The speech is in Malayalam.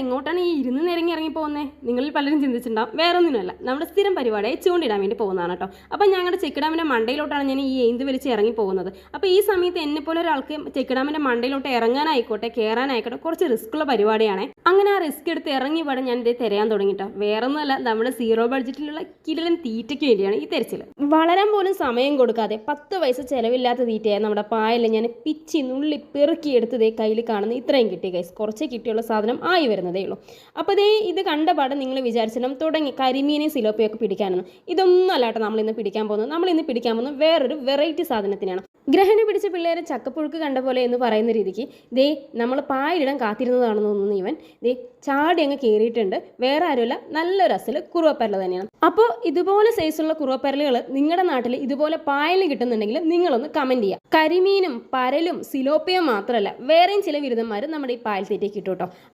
എങ്ങോട്ടാണ് ഈ ഇരുന്ന് നിരങ്ങി ഇറങ്ങി പോകുന്നത്? നിങ്ങളിൽ പലരും ചിന്തിച്ചിട്ടുണ്ടാവും. വേറെ ഒന്നുമല്ല, നമ്മുടെ സ്ഥിരം പരിപാടിയായി ചൂണ്ടിടാൻ വേണ്ടി പോകുന്നതാണ് കേട്ടോ. അപ്പം ഞങ്ങളുടെ ചെക്ക് ഡാമിൻ്റെ മണ്ടയിലോട്ടാണ് ഞാൻ ഈ ഏന്ത് വലിച്ച് ഇറങ്ങി പോകുന്നത്. അപ്പോൾ ഈ സമയത്ത് എന്നെപ്പോലെ ഒരാൾക്ക് ചെക്ക് ഡാമിൻ്റെ മണ്ടയിലോട്ട് ഇറങ്ങാനായിക്കോട്ടെ കയറാനായിക്കോട്ടെ കുറച്ച് റിസ്ക്കുള്ള പരിപാടിയാണ്. അങ്ങനെ ആ റിസ്ക് എടുത്ത് ഇറങ്ങി പാടെ ഞാൻ ഇതേ തിരയാൻ തുടങ്ങിട്ടോ. വേറെ ഒന്നുമല്ല, നമ്മുടെ സീറോ ബഡ്ജറ്റിലുള്ള കിടിലൻ തീറ്റയ്ക്ക് വേണ്ടിയാണ് ഈ തെരച്ചിൽ. വളരാൻ പോലും സമയം കൊടുക്കാതെ 10 പൈസ ചിലവില്ലാത്ത തീറ്റയായി നമ്മുടെ പായൽ ഞാൻ പിച്ചി നുള്ളി പെറുക്കി എടുത്തതേ കയ്യിൽ കാണുന്ന ഇത്രയും കിട്ടി ഗൈസ്. കുറച്ച് കിട്ടിയുള്ള സാധനം ആയി വരുന്നതേ ഉള്ളൂ. അപ്പോൾ ഇത് കണ്ടപാട് നിങ്ങൾ വിചാരിച്ചാലും തുടങ്ങി കരിമീനെയും സിലോപ്പിയൊക്കെ പിടിക്കാനെന്ന്. ഇതൊന്നും അല്ലാട്ടോ നമ്മൾ ഇന്ന് പിടിക്കാൻ പോകുന്നത്. നമ്മൾ ഇന്ന് പിടിക്കാൻ പോകുന്നത് വേറൊരു വെറൈറ്റി സാധനത്തിനാണ്. ഗ്രഹണി പിടിച്ച പിള്ളേരെ ചക്കപ്പുഴുക്ക് കണ്ട പോലെ എന്ന് പറയുന്ന രീതിക്ക് നമ്മൾ പായലിടാൻ കാത്തിരുന്നതാണെന്ന് തോന്നുന്നു. ഇവൻ ചാടി അങ്ങ് കയറിയിട്ടുണ്ട്. വേറെ ആരുമല്ല, നല്ലൊരു അസൽ കുറുവപ്പരൽ തന്നെയാണ്. അപ്പോൾ ഇതുപോലെ സൈസുള്ള കുറുവപ്പരലുകൾ നിങ്ങളുടെ നാട്ടിൽ ഇതുപോലെ പായലിന് കിട്ടുന്നുണ്ടെങ്കിൽ നിങ്ങളൊന്ന് കമൻറ്റ് ചെയ്യുക. കരിമീനും പരലും സിലോപ്പിയും മാത്രമല്ല വേറെയും ചില ബിരുദന്മാർ നമ്മുടെ ഈ പായൽ തീറ്റയ്ക്ക് കിട്ടും കേട്ടോ.